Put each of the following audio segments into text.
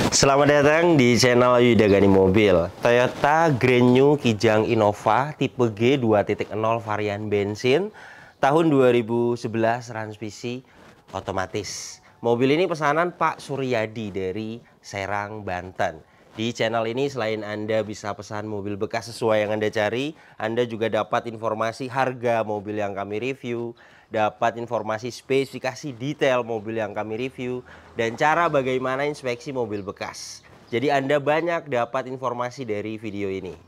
Selamat datang di channel Yuda Gani Mobil. Toyota Grand New Kijang Innova tipe G 2.0 varian bensin tahun 2011 transmisi otomatis. Mobil ini pesanan Pak Suryadi dari Serang, Banten. Di channel ini selain Anda bisa pesan mobil bekas sesuai yang Anda cari, Anda juga dapat informasi harga mobil yang kami review, dapat informasi spesifikasi detail mobil yang kami review, dan cara bagaimana inspeksi mobil bekas. Jadi Anda banyak dapat informasi dari video ini.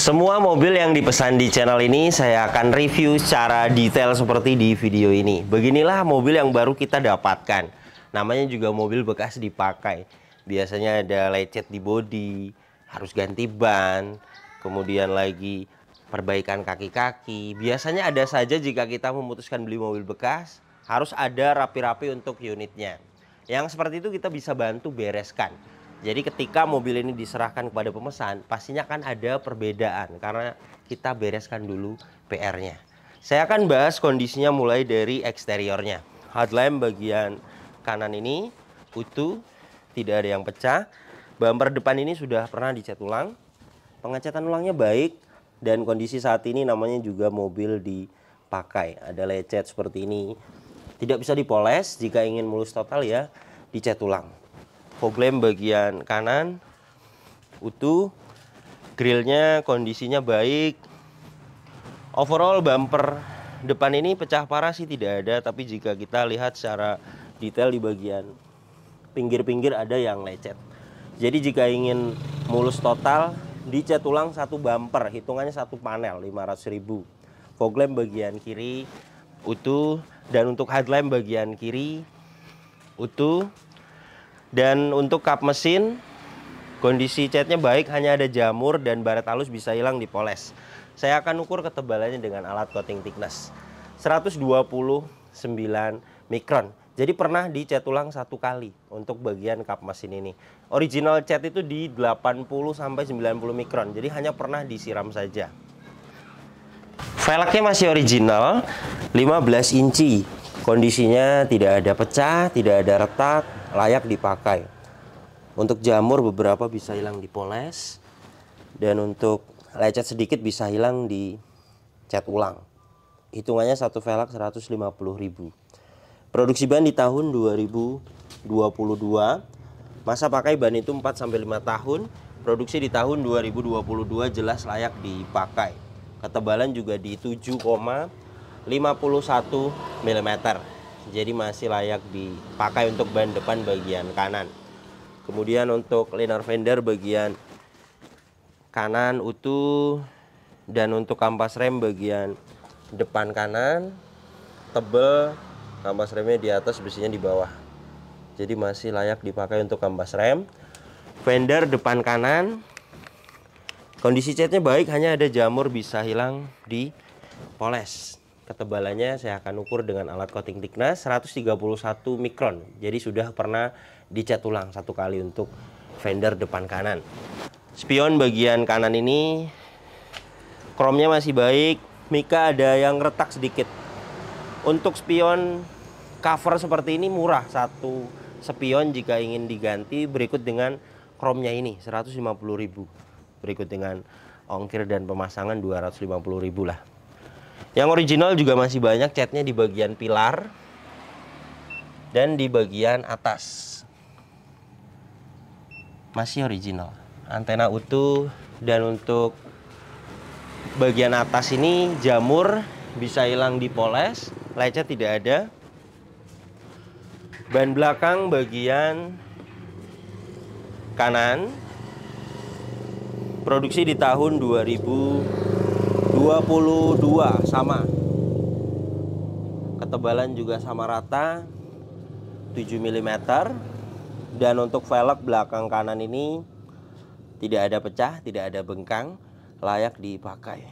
Semua mobil yang dipesan di channel ini saya akan review secara detail seperti di video ini. Beginilah mobil yang baru kita dapatkan. Namanya juga mobil bekas dipakai. Biasanya ada lecet di bodi, harus ganti ban, kemudian lagi perbaikan kaki-kaki. Biasanya ada saja jika kita memutuskan beli mobil bekas, harus ada rapi-rapi untuk unitnya. Yang seperti itu kita bisa bantu bereskan. Jadi ketika mobil ini diserahkan kepada pemesan, pastinya kan ada perbedaan karena kita bereskan dulu PR-nya. Saya akan bahas kondisinya mulai dari eksteriornya. Headlamp bagian kanan ini utuh, tidak ada yang pecah. Bumper depan ini sudah pernah dicat ulang. Pengecatan ulangnya baik dan kondisi saat ini namanya juga mobil dipakai. Ada lecet seperti ini. Tidak bisa dipoles, jika ingin mulus total ya dicat ulang. Fog lamp bagian kanan utuh, grillnya kondisinya baik. Overall bumper depan ini pecah parah sih tidak ada, tapi jika kita lihat secara detail di bagian pinggir-pinggir ada yang lecet. Jadi jika ingin mulus total dicat ulang satu bumper, hitungannya satu panel 500.000. Fog lamp bagian kiri utuh, dan untuk headlamp bagian kiri utuh. Dan untuk kap mesin kondisi catnya baik, hanya ada jamur dan baret halus bisa hilang dipoles. Saya akan ukur ketebalannya dengan alat coating thickness 129 mikron. Jadi pernah dicat ulang satu kali untuk bagian kap mesin ini. Original cat itu di 80 sampai 90 mikron. Jadi hanya pernah disiram saja. Velgnya masih original 15 inci. Kondisinya tidak ada pecah, tidak ada retak, layak dipakai. Untuk jamur beberapa bisa hilang dipoles, dan untuk lecet sedikit bisa hilang dicat ulang. Hitungannya satu velg 150.000. Produksi ban di tahun 2022. Masa pakai ban itu 4 sampai 5 tahun. Produksi di tahun 2022 jelas layak dipakai. Ketebalan juga di 7,51 mm. Jadi masih layak dipakai untuk ban depan bagian kanan. Kemudian untuk liner fender bagian kanan utuh, dan untuk kampas rem bagian depan kanan tebel, kampas remnya di atas, besinya di bawah. Jadi masih layak dipakai untuk kampas rem. Fender depan kanan kondisi catnya baik, hanya ada jamur bisa hilang dipoles. Ketebalannya saya akan ukur dengan alat coating thickness 131 mikron. Jadi sudah pernah dicat ulang satu kali untuk fender depan kanan. Spion bagian kanan ini kromnya masih baik, mika ada yang retak sedikit. Untuk spion cover seperti ini murah, satu spion jika ingin diganti berikut dengan kromnya ini 150.000. Berikut dengan ongkir dan pemasangan 250.000 lah. Yang original juga masih banyak catnya di bagian pilar dan di bagian atas. Masih original. Antena utuh, dan untuk bagian atas ini jamur bisa hilang dipoles, lecet tidak ada. Ban belakang bagian kanan produksi di tahun 2022 sama. Ketebalan juga sama rata 7 mm. Dan untuk velg belakang kanan ini tidak ada pecah, tidak ada bengkang, layak dipakai.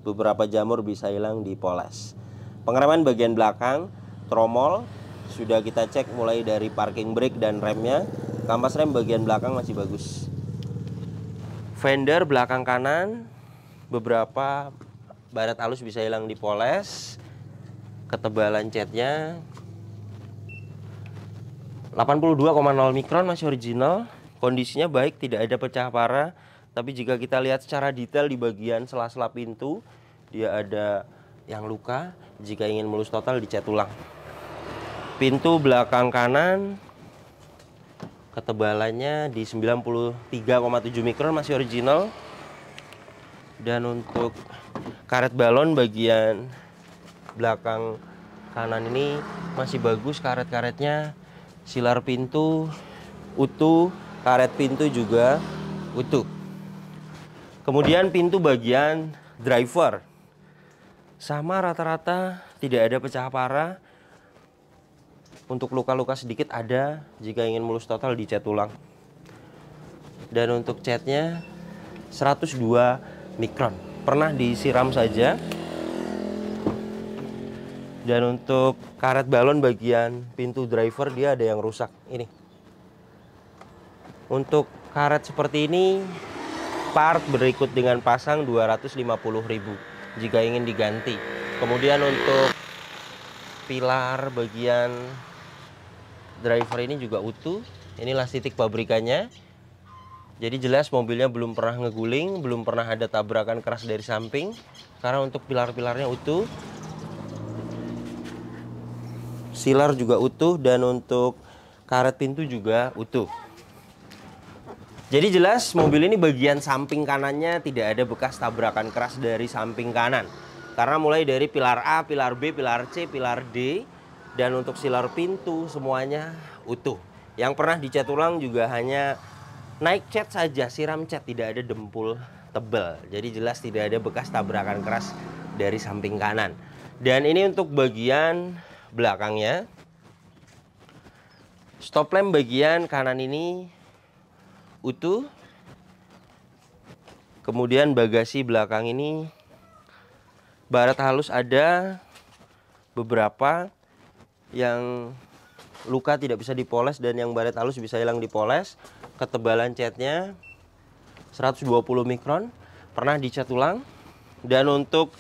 Beberapa jamur bisa hilang dipoles. Pengereman bagian belakang, tromol sudah kita cek mulai dari parking brake dan remnya. Kampas rem bagian belakang masih bagus. Fender belakang kanan, beberapa baret halus bisa hilang dipoles. Ketebalan catnya 82,0 mikron, masih original. Kondisinya baik, tidak ada pecah parah. Tapi jika kita lihat secara detail di bagian sela-sela pintu, dia ada yang luka. Jika ingin mulus total dicat ulang. Pintu belakang kanan ketebalannya di 93,7 mikron, masih original. Dan untuk karet balon bagian belakang kanan ini masih bagus karet-karetnya. Silar pintu utuh, karet pintu juga utuh. Kemudian pintu bagian driver sama rata-rata, tidak ada pecah parah. Untuk luka-luka sedikit ada, jika ingin mulus total dicat ulang. Dan untuk catnya 102 mikron, pernah disiram saja. Dan untuk karet balon bagian pintu driver dia ada yang rusak ini. Untuk karet seperti ini part berikut dengan pasang 250.000 jika ingin diganti. Kemudian untuk pilar bagian driver ini juga utuh. Inilah titik pabrikannya. Jadi jelas mobilnya belum pernah ngeguling, belum pernah ada tabrakan keras dari samping. Karena untuk pilar-pilarnya utuh. Silar juga utuh, dan untuk karet pintu juga utuh. Jadi jelas mobil ini bagian samping kanannya tidak ada bekas tabrakan keras dari samping kanan. Karena mulai dari pilar A, pilar B, pilar C, pilar D, dan untuk silar pintu semuanya utuh. Yang pernah dicat ulang juga hanya naik cat saja, siram cat, tidak ada dempul tebal. Jadi jelas tidak ada bekas tabrakan keras dari samping kanan. Dan ini untuk bagian belakangnya. Stop lamp bagian kanan ini utuh. Kemudian bagasi belakang ini baret halus ada beberapa, yang luka tidak bisa dipoles dan yang baret halus bisa hilang dipoles. Ketebalan catnya 120 mikron, pernah dicat ulang. Dan untuk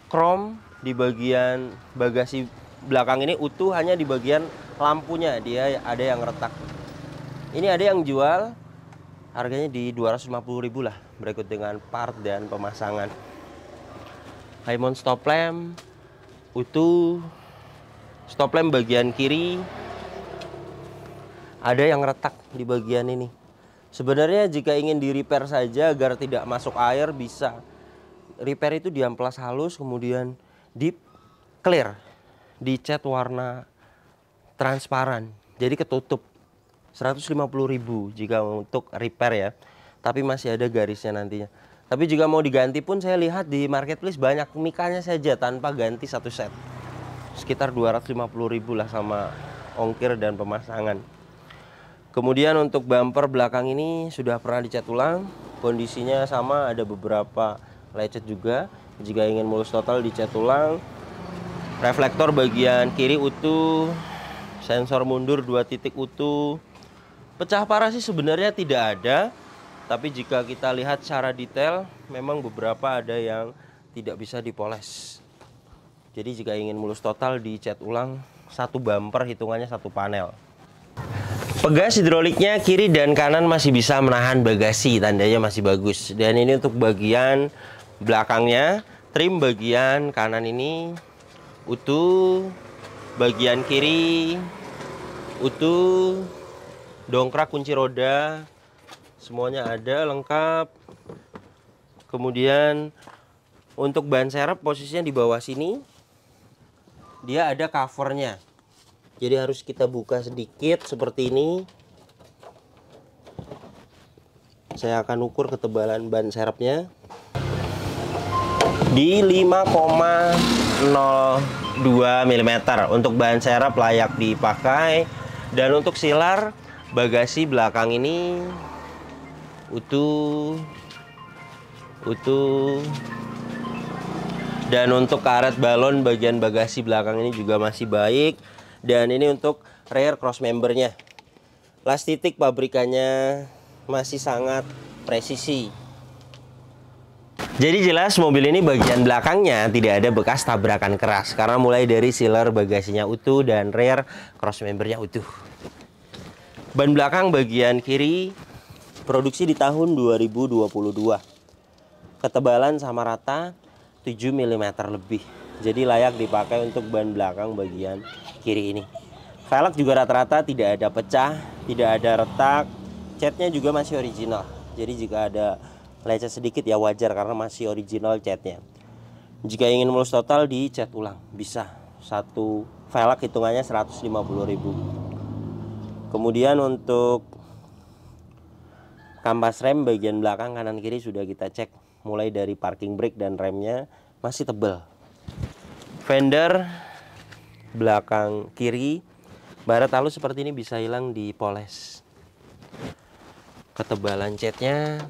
krom di bagian bagasi belakang ini utuh, hanya di bagian lampunya dia ada yang retak. Ini ada yang jual, harganya di 250.000 lah, berikut dengan part dan pemasangan. High mount stop lamp utuh. Stop lamp bagian kiri ada yang retak di bagian ini. Sebenarnya jika ingin di repair saja agar tidak masuk air bisa. Repair itu diamplas halus, kemudian di clear, dicat warna transparan, jadi ketutup. 150.000 jika untuk repair ya, tapi masih ada garisnya nantinya. Tapi jika mau diganti pun saya lihat di marketplace banyak mikanya saja tanpa ganti satu set, sekitar 250.000 lah sama ongkir dan pemasangan. Kemudian untuk bumper belakang ini sudah pernah dicat ulang, kondisinya sama, ada beberapa lecet juga. Jika ingin mulus total dicat ulang. Reflektor bagian kiri utuh, sensor mundur 2 titik utuh. Pecah parah sih sebenarnya tidak ada. Tapi jika kita lihat secara detail, memang beberapa ada yang tidak bisa dipoles. Jadi jika ingin mulus total, dicat ulang satu bumper, hitungannya satu panel. Pegas hidroliknya kiri dan kanan masih bisa menahan bagasi, tandanya masih bagus. Dan ini untuk bagian belakangnya, trim bagian kanan ini utuh, bagian kiri utuh, dongkrak kunci roda semuanya ada lengkap. Kemudian untuk ban serep posisinya di bawah sini, dia ada covernya. Jadi harus kita buka sedikit seperti ini. Saya akan ukur ketebalan ban serepnya di 5,02 mm. Untuk ban serep layak dipakai. Dan untuk silar bagasi belakang ini utuh. Dan untuk karet balon bagian bagasi belakang ini juga masih baik. Dan ini untuk rear cross membernya, las titik pabrikannya masih sangat presisi. Jadi jelas mobil ini bagian belakangnya tidak ada bekas tabrakan keras, karena mulai dari sealer bagasinya utuh dan rear cross membernya utuh. Ban belakang bagian kiri produksi di tahun 2022. Ketebalan sama rata 7 mm lebih. Jadi layak dipakai untuk ban belakang bagian kiri ini. Velg juga rata-rata tidak ada pecah, tidak ada retak. Catnya juga masih original. Jadi jika ada lecet sedikit ya wajar karena masih original catnya. Jika ingin mulus total dicat ulang bisa. Satu velg hitungannya 150.000. Kemudian untuk kampas rem bagian belakang kanan kiri sudah kita cek, mulai dari parking brake dan remnya masih tebal. Fender belakang kiri baret halus seperti ini bisa hilang dipoles. Ketebalan catnya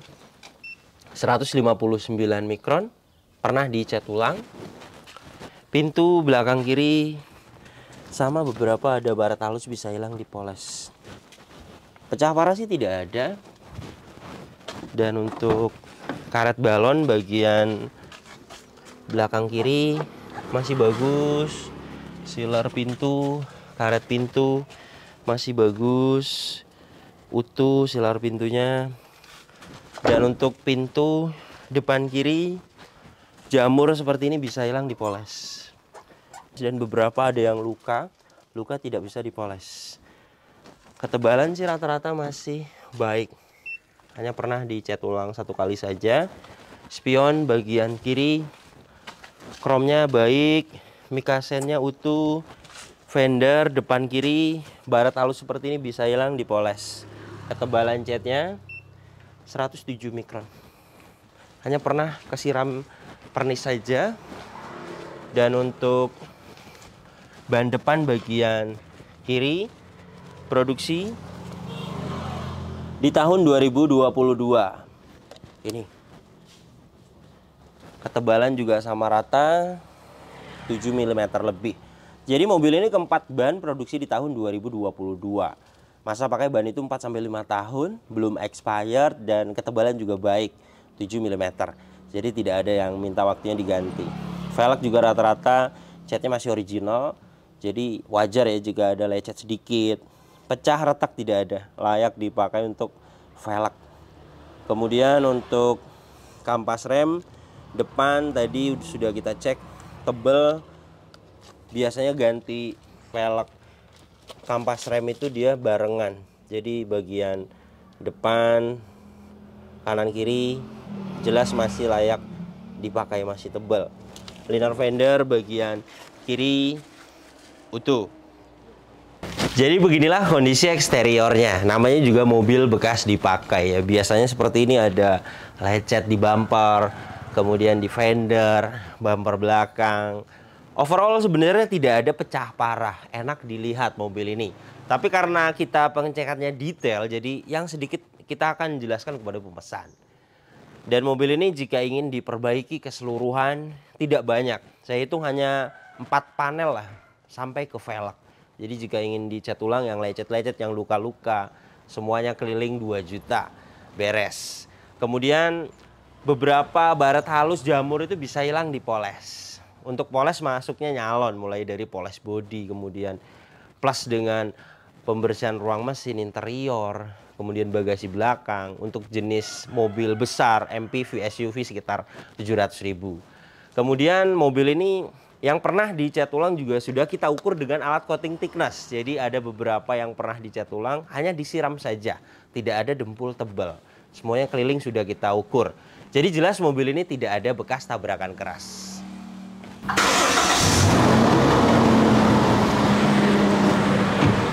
159 mikron, pernah dicat ulang. Pintu belakang kiri sama beberapa ada baret halus bisa hilang dipoles. Pecah parah sih tidak ada. Dan untuk karet balon bagian belakang kiri masih bagus. Sealer pintu, karet pintu masih bagus, utuh sealer pintunya. Dan untuk pintu depan kiri jamur seperti ini bisa hilang dipoles. Dan beberapa ada yang luka tidak bisa dipoles. Ketebalan sih rata-rata masih baik, hanya pernah dicat ulang satu kali saja. Spion bagian kiri kromnya baik, mikasennya utuh. Fender depan kiri baret halus seperti ini bisa hilang dipoles. Ketebalan catnya 107 mikron, hanya pernah kesiram pernis saja. Dan untuk ban depan bagian kiri produksi di tahun 2022. Ini ketebalan juga sama rata 7 mm lebih. Jadi mobil ini keempat ban produksi di tahun 2022. Masa pakai ban itu 4-5 tahun, belum expired dan ketebalan juga baik 7 mm. Jadi tidak ada yang minta waktunya diganti. Velg juga rata-rata catnya masih original. Jadi wajar ya jika ada lecet sedikit. Pecah retak tidak ada, layak dipakai untuk velg. Kemudian untuk kampas rem depan tadi sudah kita cek tebel. Biasanya ganti velg kampas rem itu dia barengan. Jadi bagian depan kanan kiri jelas masih layak dipakai, masih tebal. Liner fender bagian kiri utuh. Jadi beginilah kondisi eksteriornya. Namanya juga mobil bekas dipakai ya. Biasanya seperti ini, ada lecet di bumper, kemudian di fender, bumper belakang. Overall sebenarnya tidak ada pecah parah, enak dilihat mobil ini. Tapi karena kita pengecekannya detail, jadi yang sedikit kita akan jelaskan kepada pemesan. Dan mobil ini jika ingin diperbaiki keseluruhan tidak banyak. Saya hitung hanya 4 panel lah sampai ke velg. Jadi jika ingin dicat ulang yang lecet-lecet, yang luka-luka, semuanya keliling 2 juta. beres. Kemudian beberapa baret halus jamur itu bisa hilang dipoles. Untuk poles masuknya nyalon, mulai dari poles bodi, kemudian plus dengan pembersihan ruang mesin, interior, kemudian bagasi belakang. Untuk jenis mobil besar, MPV, SUV sekitar 700.000. Kemudian mobil ini yang pernah dicat ulang juga sudah kita ukur dengan alat coating thickness. Jadi ada beberapa yang pernah dicat ulang hanya disiram saja, tidak ada dempul tebal. Semuanya keliling sudah kita ukur. Jadi jelas mobil ini tidak ada bekas tabrakan keras.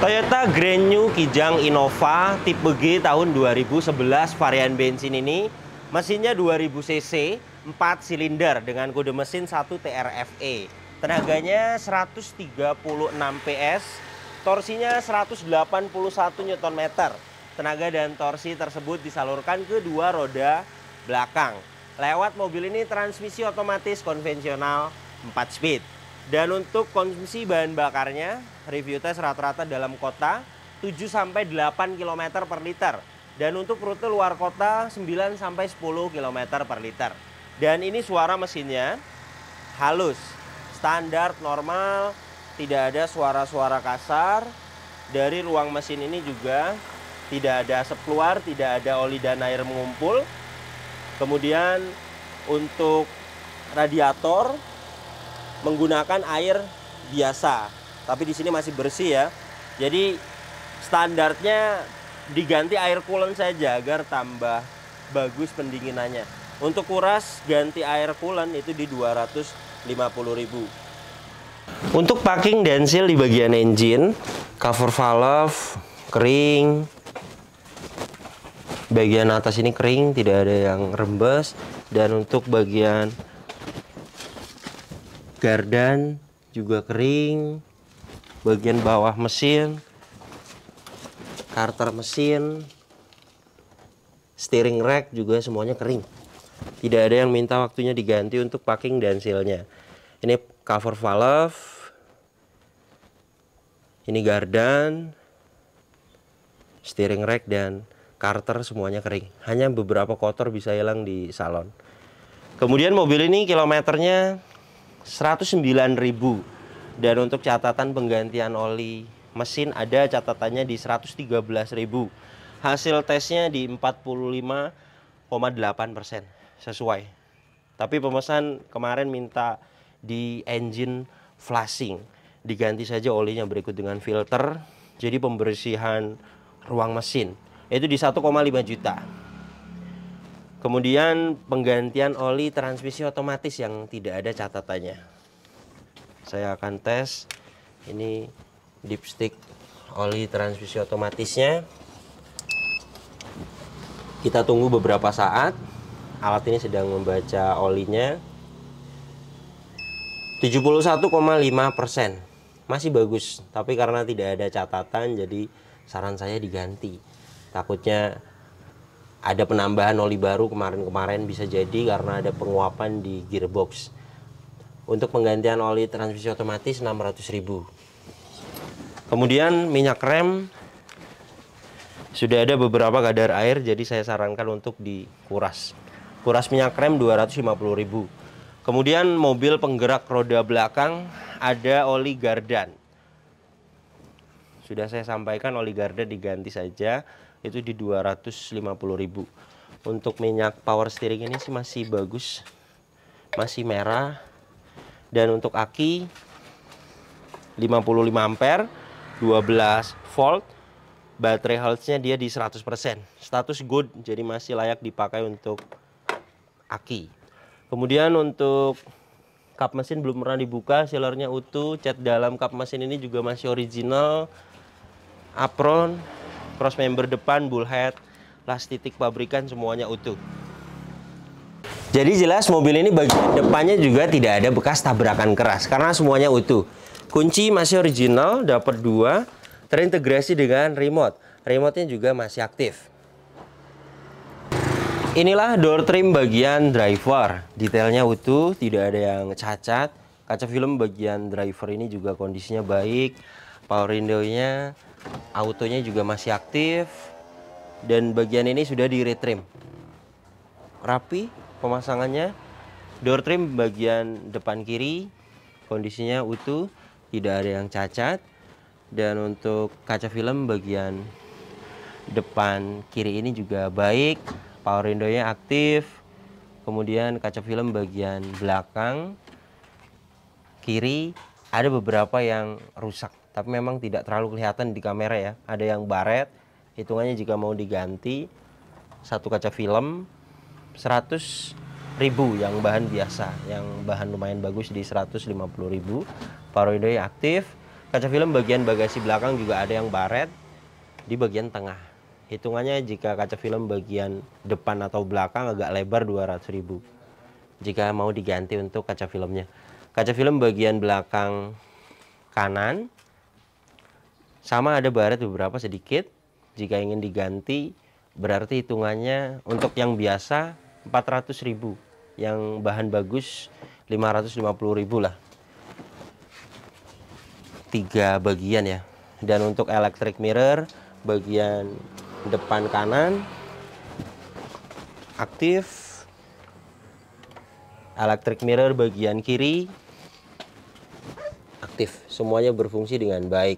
Toyota Grand New Kijang Innova tipe G tahun 2011 varian bensin ini mesinnya 2000 cc, 4 silinder dengan kode mesin 1 TRFE. Tenaganya 136 PS, torsinya 181 Nm. Tenaga dan torsi tersebut disalurkan ke dua roda belakang. Lewat mobil ini transmisi otomatis konvensional 4 speed. Dan untuk konsumsi bahan bakarnya, review tes rata-rata dalam kota 7-8 km per liter. Dan untuk rute luar kota 9-10 km per liter. Dan ini suara mesinnya halus, standar, normal, tidak ada suara-suara kasar. Dari ruang mesin ini juga tidak ada asap keluar, tidak ada oli dan air mengumpul. Kemudian untuk radiator menggunakan air biasa, tapi di sini masih bersih ya. Jadi standarnya diganti air coolant saja agar tambah bagus pendinginannya. Untuk kuras ganti air coolant itu di 250.000. Untuk packing dan seal di bagian engine, cover valve kering. Bagian atas ini kering, tidak ada yang rembes. Dan untuk bagian gardan juga kering. Bagian bawah mesin, karter mesin, steering rack juga semuanya kering. Tidak ada yang minta waktunya diganti untuk packing dan sealnya. Ini cover valve, ini gardan, steering rack dan karter semuanya kering. Hanya beberapa kotor bisa hilang di salon. Kemudian mobil ini kilometernya 109.000. Dan untuk catatan penggantian oli mesin ada catatannya di 113.000. Hasil tesnya di 45,8%, sesuai. Tapi pemesan kemarin minta di engine flashing, diganti saja olinya berikut dengan filter. Jadi pembersihan ruang mesin itu di 1,5 juta. Kemudian penggantian oli transmisi otomatis yang tidak ada catatannya. Saya akan tes ini dipstick oli transmisi otomatisnya. Kita tunggu beberapa saat. Alat ini sedang membaca olinya. 71,5%. Masih bagus, tapi karena tidak ada catatan jadi saran saya diganti. Takutnya ada penambahan oli baru kemarin-kemarin, bisa jadi karena ada penguapan di gearbox. Untuk penggantian oli transmisi otomatis 600.000. Kemudian minyak rem sudah ada beberapa kadar air, jadi saya sarankan untuk dikuras. Kuras minyak rem 250.000. Kemudian mobil penggerak roda belakang ada oli gardan. Sudah saya sampaikan oli gardan diganti saja, itu di 250.000. Untuk minyak power steering ini sih masih bagus, masih merah. Dan untuk aki 55 ampere, 12 volt, baterai health-nya dia di 100%, status good, jadi masih layak dipakai untuk aki. Kemudian untuk kap mesin belum pernah dibuka, sealernya utuh, cat dalam kap mesin ini juga masih original, apron, cross member depan, bullhead, las titik pabrikan semuanya utuh. Jadi jelas mobil ini bagian depannya juga tidak ada bekas tabrakan keras karena semuanya utuh. Kunci masih original, dapat 2, terintegrasi dengan remote. Remote-nya juga masih aktif. Inilah door trim bagian driver. Detailnya utuh, tidak ada yang cacat. Kaca film bagian driver ini juga kondisinya baik. Power window-nya, autonya juga masih aktif. dan bagian ini sudah di retrim. Rapi pemasangannya. Door trim bagian depan kiri kondisinya utuh, tidak ada yang cacat. Dan untuk kaca film bagian depan kiri ini juga baik, power window-nya aktif. Kemudian kaca film bagian belakang kiri ada beberapa yang rusak, tapi memang tidak terlalu kelihatan di kamera ya. Ada yang baret, hitungannya jika mau diganti satu kaca film 100.000, yang bahan biasa, yang bahan lumayan bagus di 150.000. Power window aktif. Kaca film bagian bagasi belakang juga ada yang baret di bagian tengah. Hitungannya jika kaca film bagian depan atau belakang agak lebar 200.000 jika mau diganti untuk kaca filmnya. Kaca film bagian belakang kanan sama ada baret beberapa sedikit. Jika ingin diganti berarti hitungannya untuk yang biasa 400.000, yang bahan bagus 550.000 lah. 3 bagian ya. Dan untuk electric mirror bagian depan kanan aktif, electric mirror bagian kiri aktif, semuanya berfungsi dengan baik.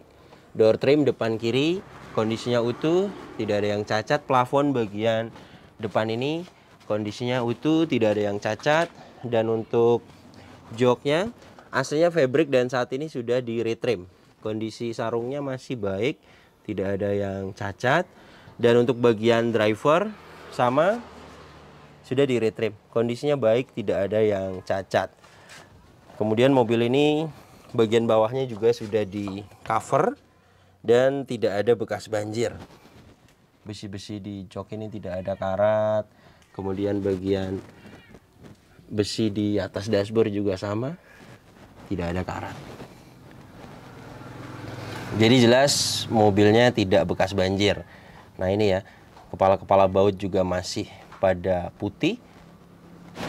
Door trim depan kiri kondisinya utuh, tidak ada yang cacat. Plafon bagian depan ini kondisinya utuh, tidak ada yang cacat. Dan untuk joknya aslinya fabric dan saat ini sudah di retrim. Kondisi sarungnya masih baik, tidak ada yang cacat. Dan untuk bagian driver sama sudah di retrim, kondisinya baik, tidak ada yang cacat. Kemudian mobil ini bagian bawahnya juga sudah di cover dan tidak ada bekas banjir. Besi-besi di jok ini tidak ada karat. Kemudian bagian besi di atas dashboard juga sama, tidak ada karat. Jadi jelas mobilnya tidak bekas banjir. Nah ini ya, kepala-kepala baut juga masih pada putih,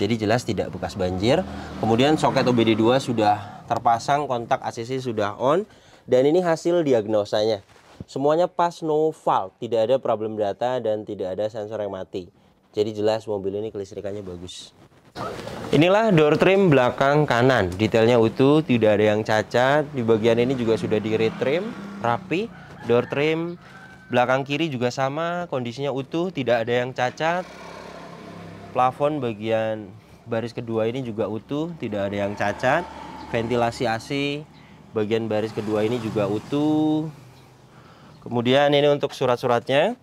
jadi jelas tidak bekas banjir. Kemudian soket OBD2 sudah terpasang, kontak ACC sudah on, dan ini hasil diagnosanya. Semuanya pas, no fault, tidak ada problem data dan tidak ada sensor yang mati. Jadi jelas mobil ini kelistrikannya bagus. Inilah door trim belakang kanan, detailnya utuh, tidak ada yang cacat. Di bagian ini juga sudah di retrim, rapi. Door trim belakang kiri juga sama, kondisinya utuh, tidak ada yang cacat. Plafon bagian baris kedua ini juga utuh, tidak ada yang cacat. Ventilasi AC bagian baris kedua ini juga utuh. Kemudian ini untuk surat-suratnya.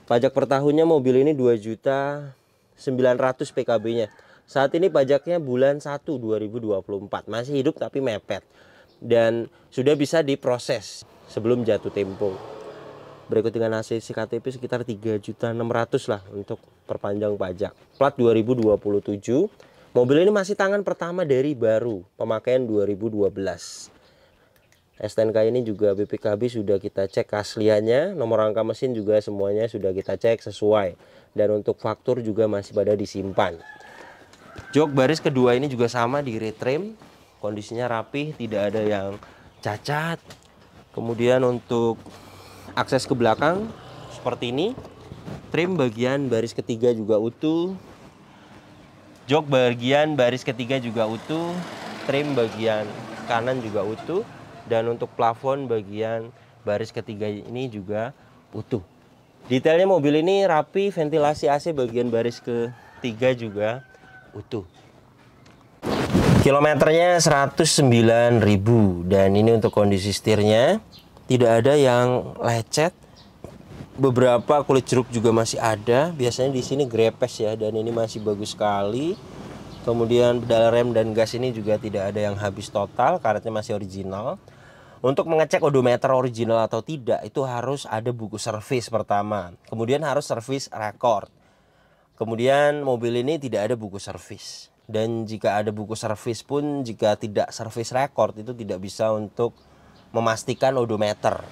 Pajak per tahunnya mobil ini 2.900.000 PKB-nya. Saat ini pajaknya bulan 1 2024. Masih hidup tapi mepet. Dan sudah bisa diproses sebelum jatuh tempo. Berikut dengan ACC KTP sekitar 3.600.000 lah untuk perpanjang pajak. Plat 2027. Mobil ini masih tangan pertama dari baru, pemakaian 2012. STNK ini juga BPKB sudah kita cek keasliannya, nomor rangka mesin juga semuanya sudah kita cek sesuai. Dan untuk faktur juga masih pada disimpan. Jok baris kedua ini juga sama di retrim, kondisinya rapih, tidak ada yang cacat. Kemudian untuk akses ke belakang seperti ini. Trim bagian baris ketiga juga utuh. Jok bagian baris ketiga juga utuh. Trim bagian kanan juga utuh. Dan untuk plafon bagian baris ketiga ini juga utuh. Detailnya mobil ini rapi, ventilasi AC bagian baris ketiga juga utuh. Kilometernya 109.000. Dan ini untuk kondisi setirnya. Tidak ada yang lecet. Beberapa kulit jeruk juga masih ada. Biasanya di sini grepes ya, dan ini masih bagus sekali. Kemudian pedal rem dan gas ini juga tidak ada yang habis total, karetnya masih original. Untuk mengecek odometer original atau tidak itu harus ada buku servis pertama. Kemudian harus servis record. Kemudian mobil ini tidak ada buku servis. Dan jika ada buku servis pun, jika tidak servis record itu tidak bisa untuk memastikan odometer.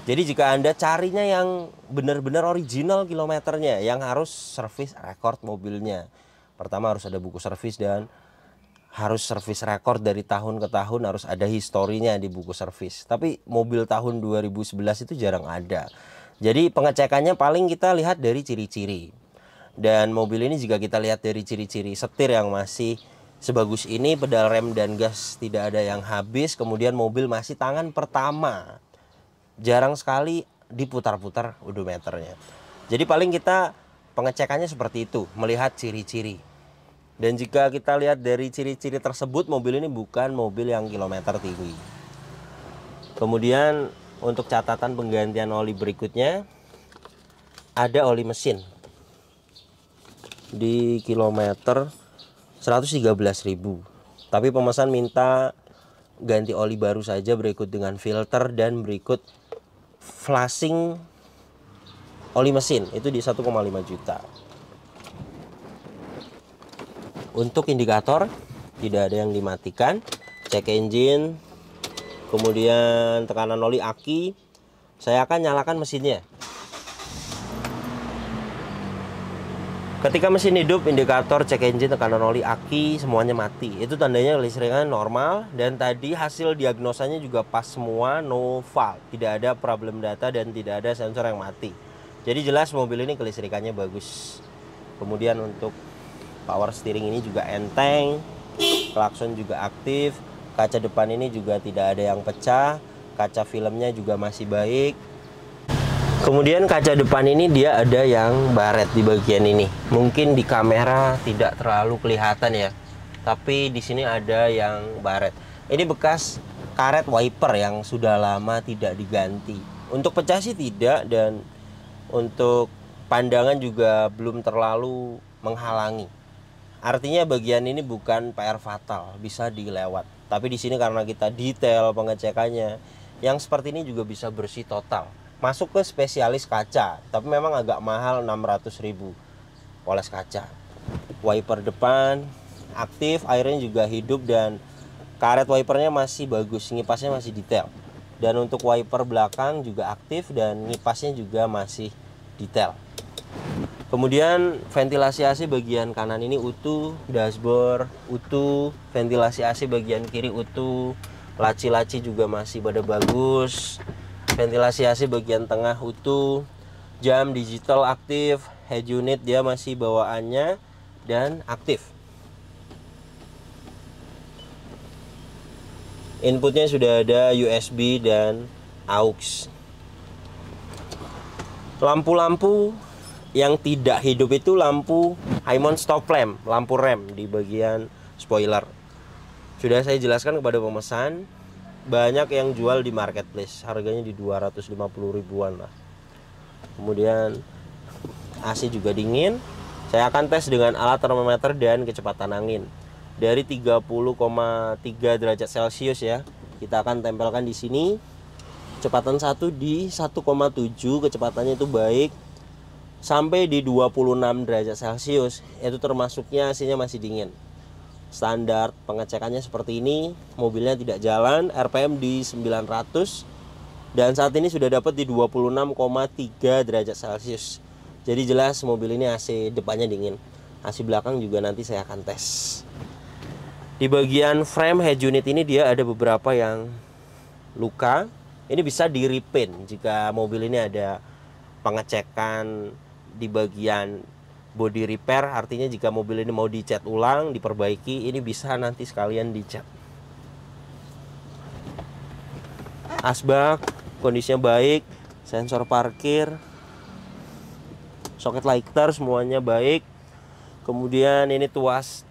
Jadi jika Anda carinya yang benar-benar original kilometernya, yang harus servis record mobilnya. Pertama harus ada buku servis dan harus servis record dari tahun ke tahun, harus ada historinya di buku servis. Tapi mobil tahun 2011 itu jarang ada. Jadi pengecekannya paling kita lihat dari ciri-ciri. Dan mobil ini juga kita lihat dari ciri-ciri setir yang masih sebagus ini, pedal rem dan gas tidak ada yang habis, kemudian mobil masih tangan pertama. Jarang sekali diputar-putar odometernya. Jadi paling kita pengecekannya seperti itu, melihat ciri-ciri. Dan jika kita lihat dari ciri-ciri tersebut, mobil ini bukan mobil yang kilometer tinggi. Kemudian untuk catatan penggantian oli berikutnya, ada oli mesin di kilometer 113.000. Tapi pemesan minta ganti oli baru saja, berikut dengan filter dan berikut flashing oli mesin, itu di 1,5 juta. Untuk indikator tidak ada yang dimatikan. Cek engine, kemudian tekanan oli aki. Saya akan nyalakan mesinnya. Ketika mesin hidup, indikator, cek engine, tekanan oli, aki semuanya mati. Itu tandanya listriknya normal. Dan tadi hasil diagnosanya juga pas semua, no fault, tidak ada problem data dan tidak ada sensor yang mati. Jadi jelas mobil ini kelistrikannya bagus. Kemudian untuk power steering ini juga enteng, klakson juga aktif, kaca depan ini juga tidak ada yang pecah, kaca filmnya juga masih baik. Kemudian kaca depan ini dia ada yang baret di bagian ini. Mungkin di kamera tidak terlalu kelihatan ya, tapi di sini ada yang baret. Ini bekas karet wiper yang sudah lama tidak diganti. Untuk pecah sih tidak, dan untuk pandangan juga belum terlalu menghalangi. Artinya bagian ini bukan PR fatal, bisa dilewat. Tapi di sini karena kita detail pengecekannya, yang seperti ini juga bisa bersih total. Masuk ke spesialis kaca, tapi memang agak mahal, 600.000 poles kaca. Wiper depan aktif, airnya juga hidup dan karet wipernya masih bagus, ngipasnya masih detail. Dan untuk wiper belakang juga aktif dan ngipasnya juga masih detail. Kemudian ventilasi AC bagian kanan ini utuh, dashboard utuh, ventilasi AC bagian kiri utuh, laci-laci juga masih pada bagus, ventilasi AC bagian tengah utuh, jam digital aktif, head unit dia masih bawaannya dan aktif. Inputnya sudah ada USB dan aux. Lampu-lampu yang tidak hidup itu lampu high mount stop lamp, lampu rem di bagian spoiler. Sudah saya jelaskan kepada pemesan, banyak yang jual di marketplace, harganya di 250 ribuan lah. Kemudian AC juga dingin. Saya akan tes dengan alat termometer dan kecepatan angin. Dari 30,3 derajat Celcius ya, kita akan tempelkan di sini. Kecepatan 1 di 1,7, kecepatannya itu baik. Sampai di 26 derajat Celcius, itu termasuknya AC-nya masih dingin. Standar pengecekannya seperti ini, mobilnya tidak jalan, RPM di 900, dan saat ini sudah dapat di 26,3 derajat Celcius. Jadi jelas mobil ini AC depannya dingin. AC belakang juga nanti saya akan tes. Di bagian frame head unit ini dia ada beberapa yang luka. Ini bisa di repaint jika mobil ini ada pengecekan di bagian body repair, artinya jika mobil ini mau dicat ulang, diperbaiki, ini bisa nanti sekalian dicat. Asbak kondisinya baik, sensor parkir, soket lighter semuanya baik. Kemudian ini tuas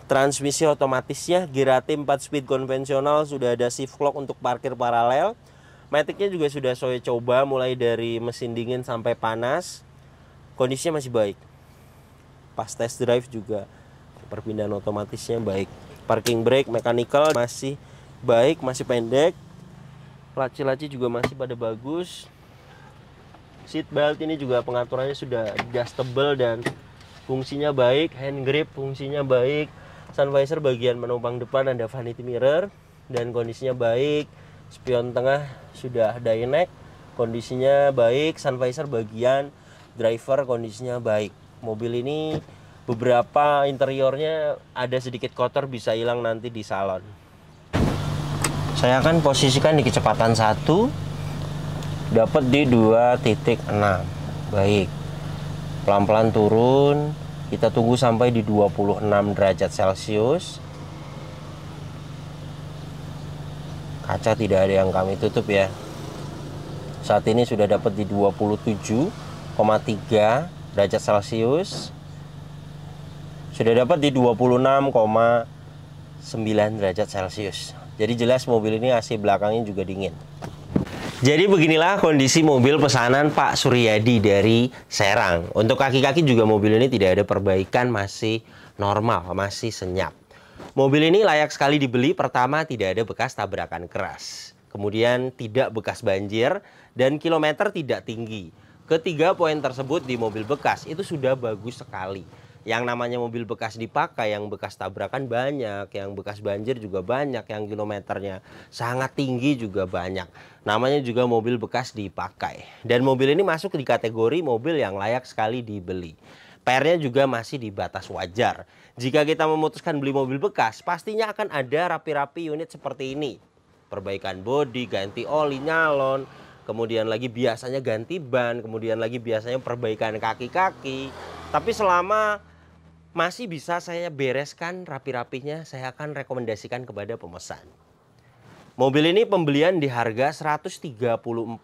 transmisi otomatisnya, gear AT 4 speed konvensional, sudah ada shift clock untuk parkir paralel. Maticnya juga sudah saya coba mulai dari mesin dingin sampai panas. Kondisinya masih baik. Pas test drive juga perpindahan otomatisnya baik. Parking brake mechanical masih baik, masih pendek. Laci-laci juga masih pada bagus. Seat belt ini juga pengaturannya sudah adjustable dan fungsinya baik. Hand grip fungsinya baik. Sun visor bagian penumpang depan ada vanity mirror dan kondisinya baik. Spion tengah sudah Dynex, kondisinya baik. Sun visor bagian driver kondisinya baik. Mobil ini beberapa interiornya ada sedikit kotor, bisa hilang nanti di salon. Saya akan posisikan di kecepatan 1. dapat di 2.6. Baik, pelan-pelan turun. Kita tunggu sampai di 26 derajat Celcius. Kaca tidak ada yang kami tutup ya. Saat ini sudah dapat di 27,3 derajat Celcius. Sudah dapat di 26,9 derajat Celcius. Jadi jelas mobil ini AC belakangnya juga dingin. Jadi beginilah kondisi mobil pesanan Pak Suryadi dari Serang. Untuk kaki-kaki juga mobil ini tidak ada perbaikan, masih normal, masih senyap. Mobil ini layak sekali dibeli. Pertama, tidak ada bekas tabrakan keras. Kemudian tidak bekas banjir dan kilometer tidak tinggi. Ketiga poin tersebut di mobil bekas itu sudah bagus sekali. Yang namanya mobil bekas dipakai, yang bekas tabrakan banyak, yang bekas banjir juga banyak, yang kilometernya sangat tinggi juga banyak. Namanya juga mobil bekas dipakai. Dan mobil ini masuk di kategori mobil yang layak sekali dibeli. PR-nya juga masih di batas wajar. Jika kita memutuskan beli mobil bekas, pastinya akan ada rapi-rapi unit seperti ini. Perbaikan bodi, ganti oli, nyalon, kemudian lagi biasanya ganti ban, kemudian lagi biasanya perbaikan kaki-kaki. Tapi selama masih bisa saya bereskan rapi-rapinya, saya akan rekomendasikan kepada pemesan. Mobil ini pembelian di harga 134.200.000.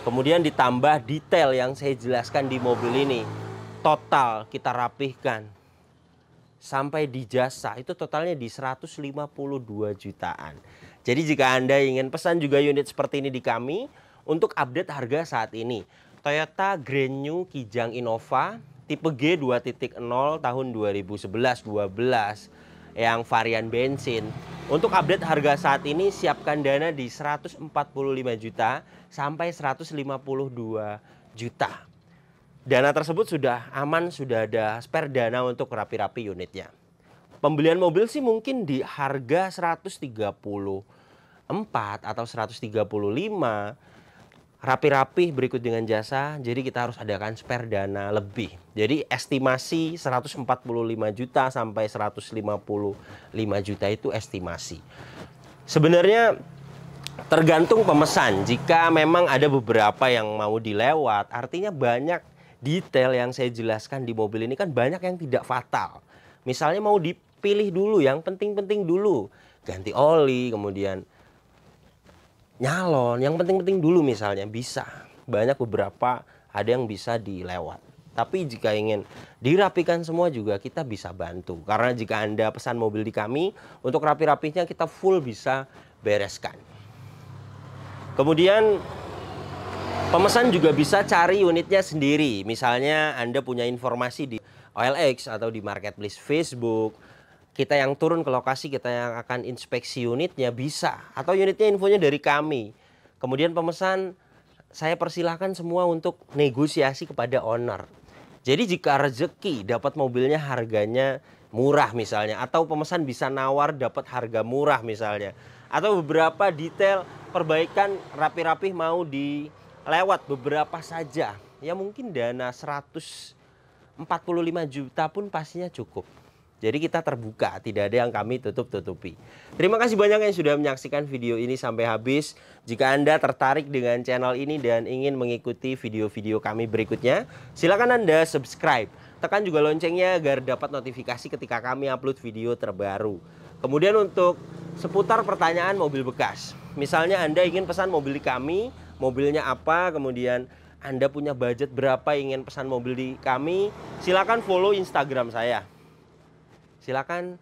Kemudian ditambah detail yang saya jelaskan di mobil ini. Total kita rapihkan sampai di jasa itu totalnya di 152 jutaan. Jadi jika Anda ingin pesan juga unit seperti ini di kami, untuk update harga saat ini, Toyota Grand New Kijang Innova tipe G 2.0 tahun 2011-12 yang varian bensin. Untuk update harga saat ini, siapkan dana di 145 juta sampai 152 juta. Dana tersebut sudah aman, sudah ada spare dana untuk rapi-rapi unitnya. Pembelian mobil sih mungkin di harga 134 atau 135, rapi-rapi berikut dengan jasa, jadi kita harus adakan spare dana lebih. Jadi estimasi 145 juta sampai 155 juta itu estimasi. Sebenarnya tergantung pemesan. Jika memang ada beberapa yang mau dilewat, artinya banyak detail yang saya jelaskan di mobil ini kan banyak yang tidak fatal. Misalnya mau dipilih dulu yang penting-penting dulu, ganti oli, kemudian nyalon, yang penting-penting dulu misalnya bisa. Banyak beberapa ada yang bisa dilewat. Tapi jika ingin dirapikan semua juga kita bisa bantu. Karena jika Anda pesan mobil di kami, untuk rapi-rapinya kita full bisa bereskan. Kemudian pemesan juga bisa cari unitnya sendiri. Misalnya Anda punya informasi di OLX atau di marketplace Facebook, kita yang turun ke lokasi, kita yang akan inspeksi unitnya bisa. Atau unitnya infonya dari kami. Kemudian pemesan, saya persilahkan semua untuk negosiasi kepada owner. Jadi jika rezeki dapat mobilnya harganya murah misalnya, atau pemesan bisa nawar dapat harga murah misalnya, atau beberapa detail perbaikan rapi-rapi mau dilewat beberapa saja, ya mungkin dana 145 juta pun pastinya cukup. Jadi kita terbuka, tidak ada yang kami tutup-tutupi. Terima kasih banyak yang sudah menyaksikan video ini sampai habis. Jika Anda tertarik dengan channel ini dan ingin mengikuti video-video kami berikutnya, silakan Anda subscribe. Tekan juga loncengnya agar dapat notifikasi ketika kami upload video terbaru. Kemudian untuk seputar pertanyaan mobil bekas, misalnya Anda ingin pesan mobil di kami, mobilnya apa, kemudian Anda punya budget berapa ingin pesan mobil di kami, silakan follow Instagram saya. Silakan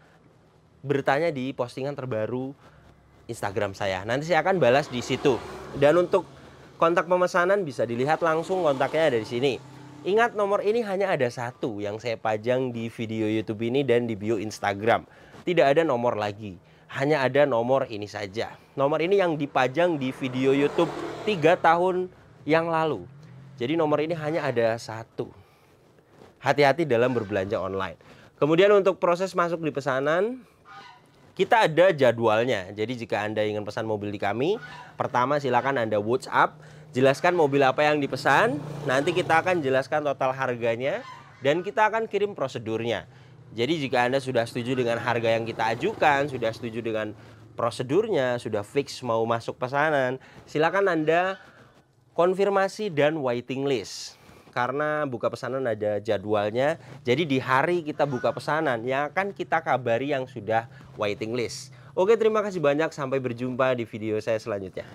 bertanya di postingan terbaru Instagram saya. Nanti saya akan balas di situ. Dan untuk kontak pemesanan bisa dilihat langsung, kontaknya ada di sini. Ingat, nomor ini hanya ada satu yang saya pajang di video YouTube ini dan di bio Instagram. Tidak ada nomor lagi. Hanya ada nomor ini saja. Nomor ini yang dipajang di video YouTube 3 tahun yang lalu. Jadi nomor ini hanya ada satu. Hati-hati dalam berbelanja online. Kemudian untuk proses masuk di pesanan, kita ada jadwalnya. Jadi jika Anda ingin pesan mobil di kami, pertama silakan Anda WhatsApp, jelaskan mobil apa yang dipesan. Nanti kita akan jelaskan total harganya dan kita akan kirim prosedurnya. Jadi jika Anda sudah setuju dengan harga yang kita ajukan, sudah setuju dengan prosedurnya, sudah fix mau masuk pesanan, silakan Anda konfirmasi dan waiting list. Karena buka pesanan ada jadwalnya, jadi di hari kita buka pesanan yang akan kita kabari yang sudah waiting list. Oke, terima kasih banyak, sampai berjumpa di video saya selanjutnya.